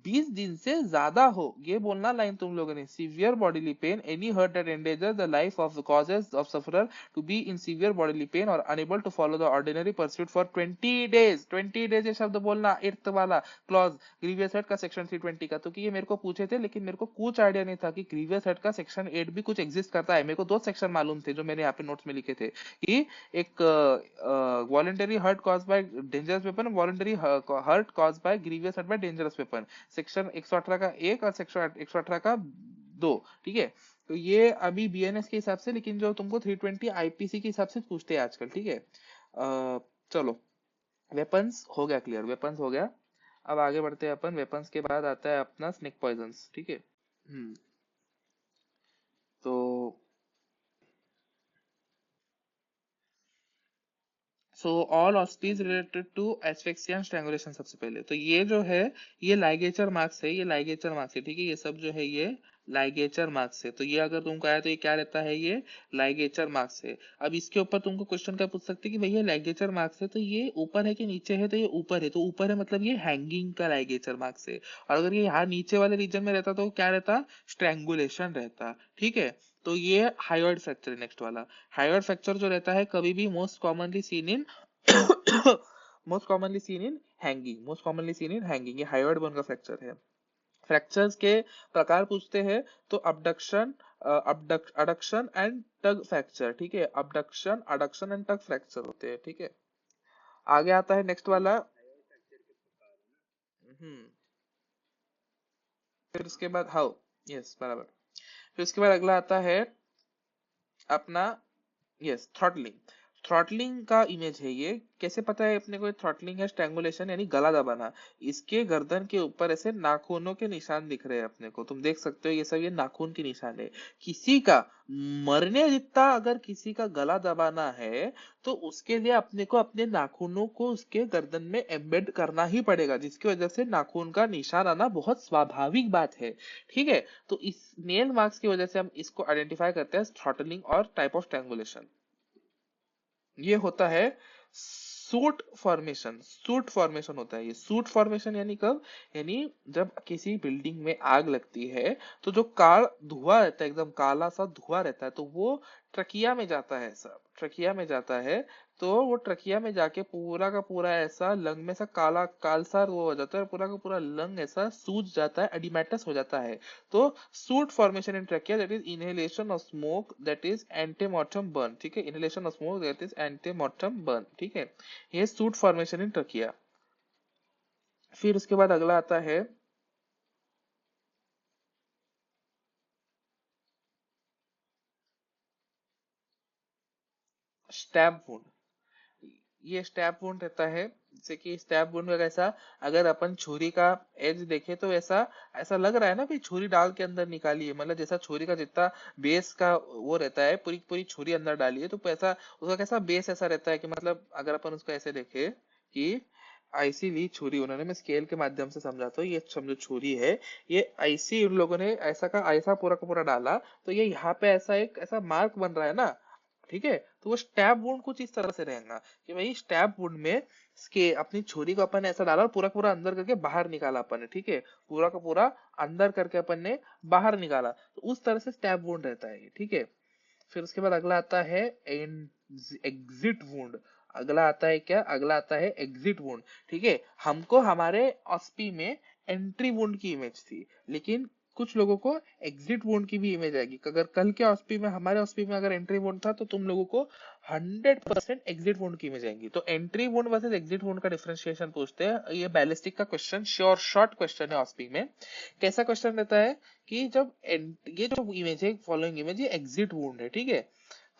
[SPEAKER 1] 20 दिन से ज्यादा हो। ये बोलना लाइन तुम लोगों ने, severe bodily pain, any hurt that endanger the life of the causes of sufferer to be in severe bodily pain और unable to follow the ordinary pursuit for 20 days. 20 days ये शब्द बोलना, 8th वाला क्लॉज ग्रीवियस हर्ट का सेक्शन 320 का। तो कि ये मेरे को पूछे थे, लेकिन मेरे को कुछ आइडिया नहीं था कि ग्रीवियस हर्ट का सेक्शन 8 भी कुछ एग्जिस्ट करता है। मेरे को 2 सेक्शन मालूम थे जो मैंने यहाँ पे नोट्स में लिखे थे, कि एक voluntary hurt cause by dangerous weapon, voluntary hurt cause by grievous hurt by dangerous weapon, section 118 का 1 और सेक्शन 118 का 2, ठीक है। तो ये अभी बीएनएस के हिसाब से, लेकिन जो तुमको 320 आईपीसी के हिसाब से पूछते हैं आजकल, ठीक है। चलो, वेपन्स हो गया क्लियर, वेपन्स हो गया। अब आगे बढ़ते हैं अपन। वेपन्स के बाद आता है अपना स्नेक पॉइजन्स, ठीक है। तो so all OSPEs related to asphyxia and strangulation. सबसे पहले तो ये जो है, ये लाइगेचर मार्क्स है, ये लाइगेचर मार्क्स है, ठीक है। ये सब जो है ये लाइगेचर मार्क्स है। तो ये अगर तुमको आया तो ये क्या रहता है, ये लाइगेचर मार्क्स है। अब इसके ऊपर तुमको क्वेश्चन क्या पूछ सकते हैं कि भैया लाइगेचर मार्क्स है तो ये ऊपर है कि नीचे है, तो ये ऊपर है, तो ऊपर है मतलब ये हैंगिंग का लाइगेचर मार्क्स है। और अगर ये यहाँ नीचे वाले रीजन में रहता तो क्या रहता, स्ट्रैंगुलेशन रहता, ठीक है। तो ये हाइयोइड फ्रैक्चर है नेक्स्ट वाला। हाइयोइड फ्रैक्चर जो रहता है कभी भी most commonly seen in most commonly seen in hanging, most commonly seen in hanging, ये हाइयोइड बोन का फ्रैक्चर है। फ्रैक्चर्स के प्रकार पूछते हैं तो abduction, adduction and tug fracture, ठीक है, abduction, adduction and tug fracture होते हैं, ठीक है। आगे आता है नेक्स्ट वाला। फिर उसके बाद हाउ, यस बराबर। फिर उसके बाद अगला आता है अपना, यस, थ्रॉटलिंग। थ्रॉटलिंग का इमेज है ये। कैसे पता है अपने को थ्रॉटलिंग है? स्ट्रैंगुलेशन यानी गला दबाना। इसके गर्दन के ऊपर ऐसे नाखूनों के निशान दिख रहे हैं अपने को, तुम देख सकते हो ये सब, ये नाखून के निशान है। किसी का मरने जितना अगर किसी का गला दबाना है तो उसके लिए अपने को अपने नाखूनों को उसके गर्दन में एम्बेड करना ही पड़ेगा, जिसकी वजह से नाखून का निशान आना बहुत स्वाभाविक बात है, ठीक है। तो इस नेल मार्क्स की वजह से हम इसको आइडेंटिफाई करते हैं थ्रॉटलिंग और टाइप ऑफ स्ट्रैंगुलेशन। ये होता है सूट फॉर्मेशन। सूट फॉर्मेशन होता है ये। सूट फॉर्मेशन यानी कब? यानी जब किसी बिल्डिंग में आग लगती है तो जो धुआं रहता है, एकदम काला सा धुआं रहता है, तो वो ट्रकिया में जाता है, सब ट्रकिया में जाता है। तो वो ट्रकिया में जाके पूरा का पूरा ऐसा लंग में सा काला कालसा वो हो जाता है, पूरा का पूरा लंग ऐसा सूज जाता है, एडिमेटस हो जाता है। तो suit formation in trachea, that is inhalation of smoke, that is antemortem burn, ठीक है, inhalation of smoke that is antemortem burn, ठीक है। ये सूट फॉर्मेशन इन ट्रकिया। फिर उसके बाद अगला आता है स्टैब वुंड। ये स्टैब वुंड रहता है, जैसे कि स्टैब वुंड में कैसा, अगर अपन छुरी का एज देखे तो ऐसा ऐसा लग रहा है ना कि छुरी डाल के अंदर निकाली है, मतलब जैसा छुरी का जितना बेस का वो रहता है, पूरी पूरी छुरी अंदर डाली है, तो ऐसा उसका कैसा बेस ऐसा रहता है कि मतलब अगर अपन उसको ऐसे देखे कि ऐसी ली छुरी उन्होंने, मैं स्केल के माध्यम से समझाता हूँ, ये समझो छुरी है, ये ऐसी उन लोगों ने ऐसा का ऐसा पूरा का पूरा डाला, तो ये यहाँ पे ऐसा एक ऐसा मार्क बन रहा है ना, ठीक है। तो वो स्टैब वुंड कुछ इस तरह से रहेगा कि भाई स्टैब वुंड में के अपनी छुरी को अपन ऐसा डाला और पूरा पूरा अंदर करके बाहर निकाला अपन ने, ठीक है, पूरा का पूरा अंदर करके अपन ने बाहर निकाला, तो उस तरह से स्टैब वुंड रहता है, ठीक है। फिर उसके बाद अगला आता है एग्जिट वुंड। अगला आता है क्या? अगला आता है एग्जिट वुंड, ठीक है। हमको हमारे ऑस्पी में एंट्री वुंड की इमेज थी, लेकिन कुछ लोगों को एग्जिट वुंड की भी इमेज आएगी। अगर कल के ऑस्पी में, हमारे ऑस्पी में अगर एंट्री वुंड था तो तुम लोगों को 100% एग्जिट वुंड की इमेज आएंगी। तो entry wound versus exit wound का डिफरेंशिएशन पूछते हैं, ये बैलिस्टिक का क्वेश्चन, श्योर शॉर्ट क्वेश्चन है ऑस्पी में। कैसा क्वेश्चन रहता है कि जब ये जो इमेज है, फॉलोइंग इमेज, ये एग्जिट वुंड है, ठीक है।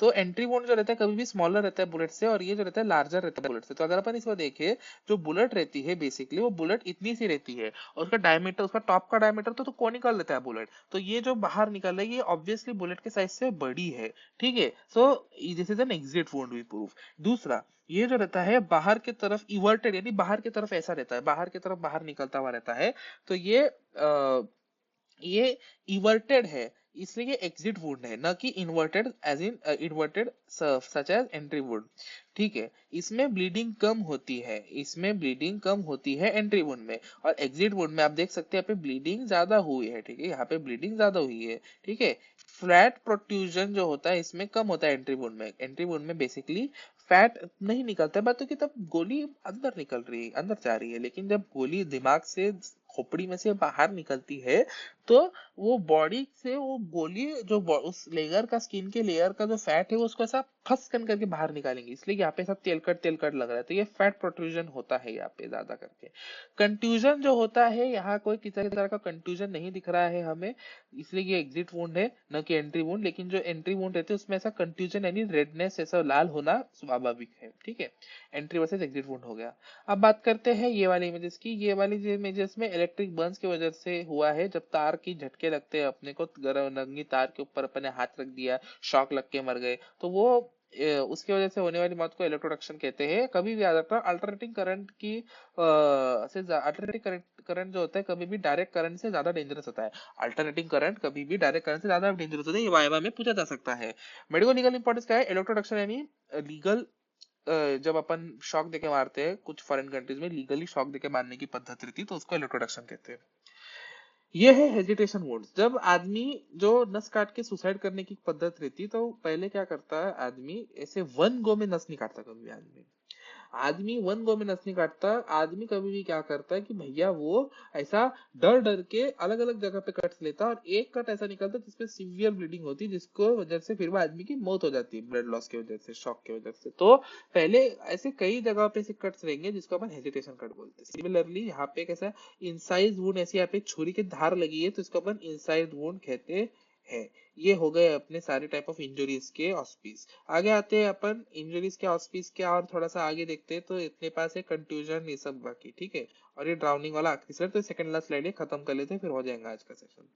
[SPEAKER 1] तो एंट्री वुंड जो रहता है कभी भी स्मॉलर रहता है बुलेट से, और ये जो रहता है लार्जर रहता है बुलेट से। तो अगर अपन इसको देखें, जो बुलेट रहती है बेसिकली वो बुलेट इतनी सी रहती है, और उसका डायमीटर, उसका टॉप का डायमीटर तो कोनिकल रहता है बुलेट, तो ये जो बाहर निकल रहा है ये ऑब्वियसली बुलेट के साइज से बड़ी है, ठीक है। So this is an exit wound we prove. दूसरा, ये जो रहता है बाहर की तरफ इवर्टेड, यानी बाहर की तरफ ऐसा रहता है, बाहर की तरफ बाहर निकलता हुआ रहता है, तो ये इवर्टेड है, इसलिए ये एग्जिट वुंड है, न कि inverted, as in inverted such as entry wound, ठीक है। इसमें ब्लीडिंग कम होती है, इसमें ब्लीडिंग कम होती है एंट्री वुंड में, और एग्जिट वुंड में आप देख सकते हैं यहाँ पे ब्लीडिंग ज्यादा हुई है, ठीक है, यहाँ पे ब्लीडिंग ज्यादा हुई है, ठीक है। फ्लैट प्रोट्रूजन जो होता है इसमें कम होता है एंट्री वुंड में। एंट्री वुंड में बेसिकली फैट नहीं निकलता है, बात तो कि तब गोली अंदर निकल रही है, अंदर जा रही है, लेकिन जब गोली दिमाग से, खोपड़ी में से बाहर निकलती है, तो वो बॉडी से वो गोली जो उस लेयर का, स्किन के लेयर का जो फैट है वो उसको ऐसा फस करके बाहर निकालेंगे, इसलिए यहाँ पे सब तेलकट लग रहा है, तो ये फैट प्रोट्रूजन होता है यहाँ पे ज्यादा करके। कंट्यूजन जो होता है, यहाँ कोई किसी तरह का कंट्यूजन नहीं दिख रहा है हमें, इसलिए ये एग्जिट वुंड है, न कि एंट्री वुंड। लेकिन जो एंट्री वुंड रहती है उसमें ऐसा कंट्यूजन यानी रेडनेस, ऐसा लाल होना स्वाभाविक है, ठीक है। एंट्री वर्सेस एग्जिट वुंड हो गया। अब बात करते हैं ये वाली इमेजेस की। ये वाली इमेजेस में इलेक्ट्रिक बर्न्स की वजह से हुआ है, जब तार की झटके लगते हैं अपने को, गर्म नंगी तार के ऊपर अपने हाथ रख दिया, शॉक लग के मर गए, तो वो उसकी वजह से होने वाली मौत को इलेक्ट्रोडक्शन कहते हैं। कभी भी याद रखना, अल्टरनेटिंग करंट की अल्टरनेटिंग करंट जो होता है कभी भी डायरेक्ट करंट से ज्यादा डेंजरस होता है। अल्टरनेटिंग करंट कभी भी डायरेक्ट करंट से ज्यादा डेंजरस होता है, ये वाइवा में पूछा जा सकता है। मेडिको लीगल इंपॉर्टेंस क्या है? इलेक्ट्रोडक्शन यानी लीगल, जब अपन शॉक देके मारते हैं, कुछ फॉरेन कंट्रीज में लीगली शॉक देके मारने की पद्धति रहती है, तो उसको इलेक्ट्रोडक्शन कहते हैं। ये है हेजिटेशन वुंड्स। जब आदमी जो नस काट के सुसाइड करने की पद्धति रहती, तो पहले क्या करता है आदमी, ऐसे वन गो में नस नहीं काटता कभी भी आदमी, आदमी वन गो में नस नहीं काटता, आदमी कभी भी क्या करता है कि भैया वो ऐसा डर डर के अलग अलग जगह पे कट्स लेता है, और एक कट ऐसा निकलता है जिसपे सीवियर ब्लीडिंग होती है, जिसको वजह से फिर वो आदमी की मौत हो जाती है, ब्लड लॉस की वजह से, शॉक की वजह से। तो पहले ऐसे कई जगह पे ऐसे कट्स रहेंगे जिसको अपन हेजिटेशन कट बोलते हैं। सिमिलरली यहाँ पे कैसा इंसाइज वुंड, ऐसी यहाँ पे छुरी की धार लगी है तो इसको अपन इंसाइड वुंड कहते हैं। ये हो गए अपने सारे टाइप ऑफ इंजरीज के ऑस्पीस। आगे आते हैं अपन इंजरीज के ऑस्पीस के, और थोड़ा सा आगे देखते हैं तो इतने पास है कंट्यूजन, ये सब बाकी ठीक है। और ये ड्राउनिंग वाला आखिरी स्लाइड, तो सेकंड लास्ट स्लाइड खत्म कर लेते हैं, फिर हो जाएगा आज का सेशन।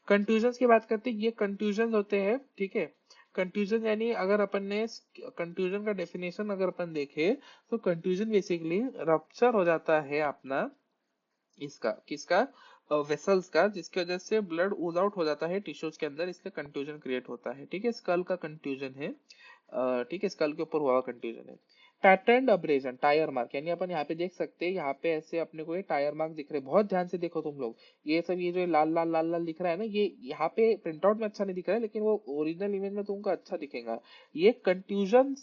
[SPEAKER 1] कंट्यूजन की बात करते हैं, ये कंट्यूजन होते हैं ठीक है। कंट्यूजन यानी अगर अपन ने कंट्यूजन का डेफिनेशन अगर अपन देखे तो कंट्यूजन बेसिकली रप्चर हो जाता है अपना इसका किसका वेसल्स का, जिसकी वजह से ब्लड ऊज आउट हो जाता है टिश्यूज के अंदर, इसलिए कंट्यूजन क्रिएट होता है ठीक है। स्कल का कंट्यूजन है ठीक है, स्कल के ऊपर हुआ कंट्यूजन है। पैटर्न अब्रेजन, टायर मार्क, यानी अपन यहाँ पे देख सकते हैं, यहाँ पे ऐसे अपने को ये टायर मार्क दिख रहे हैं, बहुत ध्यान से देखो तुम लोग, ये सब ये जो लाल लाल लाल लाल दिख रहा है ना, ये यहाँ पे प्रिंट आउट में अच्छा नहीं दिख रहा है, लेकिन वो ओरिजिनल इमेज में तुमको अच्छा दिखेगा। ये कंट्यूजन,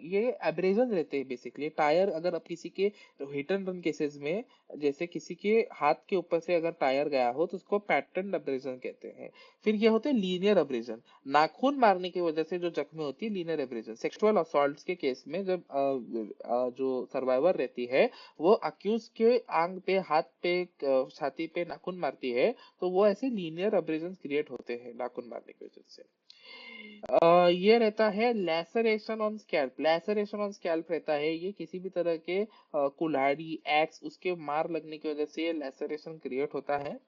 [SPEAKER 1] ये एब्रेजन रहते हैं बेसिकली। टायर अगर अब किसी के हिट एंड रन केसेस में, जैसे किसी के हाथ के ऊपर से अगर टायर गया हो तो उसको पैटर्न अब्रेजन कहते हैं। फिर ये होते हैं लीनियर अब्रेजन, नाखून मारने की वजह से जो जख्में होती है, लीनियर अब्रेजन। सेक्सुअल असॉल्ट के केस में जब जो सर्वाइवर रहती है वो अक्यूज के आंग पे, हाथ पे, छाती पे नाखून मारती है, तो वो ऐसे लीनियर अब्रेजन क्रिएट होते हैं नाखून मारने की वजह से। ये रहता है laceration on scalp, laceration on scalp रहता है, ये किसी भी तरह के कुल्हाड़ी, एक्स, उसके मार लगने की वजह से ये लैसरेशन क्रिएट होता है।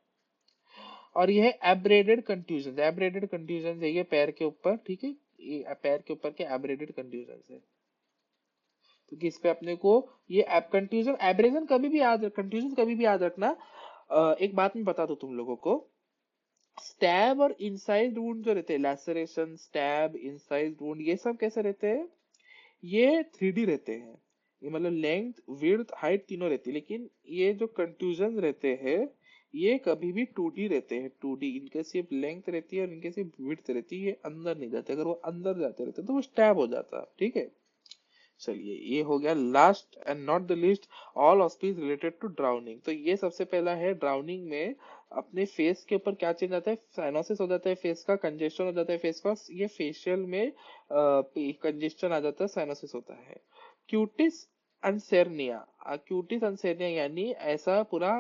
[SPEAKER 1] और ये है एब्रेडेड कंट्यूजन, एब्रेडेड कंट्यूजन है ये पैर के ऊपर ठीक है, ये पैर के ऊपर के एब्रेडेड कंट्यूजन है। तो किस पे अपने को ये कंट्यूजन एब्रेजन कभी भी याद, कंट्यूजन कभी भी याद रखना। एक बात मैं बता दूं तुम लोगों को, स्टैब और इनसाइड वुंड जो रहते हैं, लैसरेशन, स्टैब, इनसाइड वुंड, ये सब कैसे रहते हैं, ये 3D रहते हैं, ये मतलब लेंथ, विड्थ, हाइट तीनों रहती है। लेकिन ये जो कंट्यूजन रहते हैं ये कभी भी 2D रहते हैं, 2D, इनके सिर्फ लेंथ रहती है और इनके सिर्फ विड्थ रहती है, ये अंदर नहीं जाते, अगर वो अंदर जाते रहते तो वो स्टैब हो जाता ठीक है। चलिए ये हो गया last and not the least, all OSPEs related to drowning. तो ये सबसे पहला है, ड्राउनिंग में अपने फेस के ऊपर क्या चेंज आता है, साइनोसिस हो जाता है फेस का, कंजेशन हो जाता है फेस का, ये फेशियल में कंजेशन आ जाता है, साइनोसिस होता है। क्यूटिस अनसेरनिया, क्यूटिस अनसेरनिया यानी ऐसा पूरा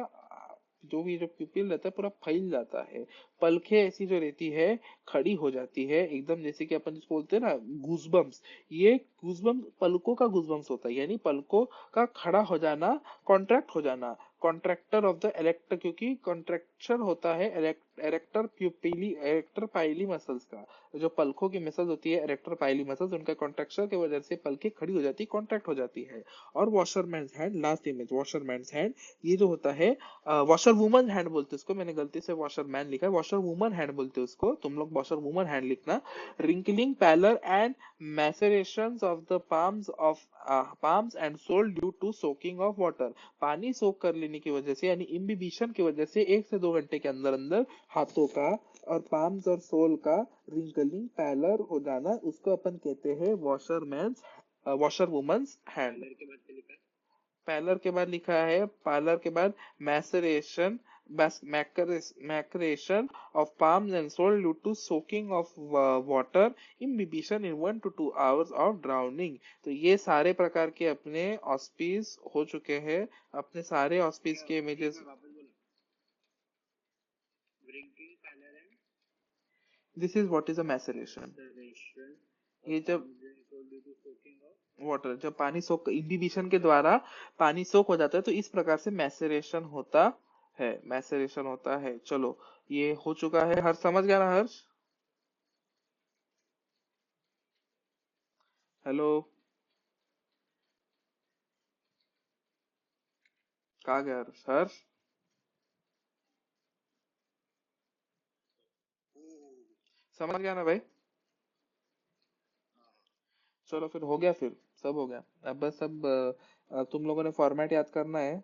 [SPEAKER 1] जो भी जो प्यूपिल रहता है पूरा फैल जाता है, पलखे ऐसी जो रहती है खड़ी हो जाती है एकदम, जैसे कि अपन जिसको बोलते हैं ना गूजबम्स, ये गूजबम्स पलकों का गूजबम्स होता है, यानी पलकों का खड़ा हो जाना, कॉन्ट्रैक्ट हो जाना, कॉन्ट्रैक्टर ऑफ द एलेक्टर, क्योंकि कॉन्ट्रैक्शन होता है एरेक्टर प्यूपिली, एरेक्टर पाइली मसल्स का, जो पलकों की मसल्स होती है एरेक्टर पाइली मसल्स, उनका कॉन्ट्रैक्शन की वजह से पलके खड़ी हो जाती है, कॉन्ट्रैक्ट हो जाती है। और वॉशरमैन्स हैंड, लास्ट इमेज वॉशरमैन्स हैंड, ये जो होता है वॉशर वुमन हैंड बोलते हैं उसको, मैंने गलती से वॉशर मैन लिखा है, वॉशर वुमन हैंड बोलते हैं उसको, तुम लोग वॉशर वुमन हैंड लिखना। Wrinkling, pallor and macerations of the palms and sole due to soaking of water, पानी सोक कर लेने की वजह से, यानी इम्बिबिशन की वजह से 1 से 2 घंटे के अंदर अंदर हाथों का और पाम्स और सोल का रिंकलिंग, पैलर हो जाना, उसको अपन कहते हैं वॉशर वुमन्स हैंड। पैलर के बाद लिखा है, पार्लर के बाद maceration, maceration of palms and soul due to soaking of water, imbibition in 1 to 2 hours of drowning। तो ये सारे प्रकार के अपने ऑस्पीज हो चुके हैं, अपने सारे ऑस्पीज के images. This is what is a maceration, ये जब वाटर, जब पानी सोख, इम्बिबिशन के द्वारा पानी सोख हो जाता है, तो इस प्रकार से मैसरेशन होता है, मैसरेशन होता है। चलो ये हो चुका है, हर्ष समझ गया ना हर्ष? हेलो, कहाँ गया हर्ष? हर्ष समझ गया ना भाई? चलो फिर हो गया, फिर सब हो गया, अब बस अब तुम लोगों ने फॉर्मेट याद करना है।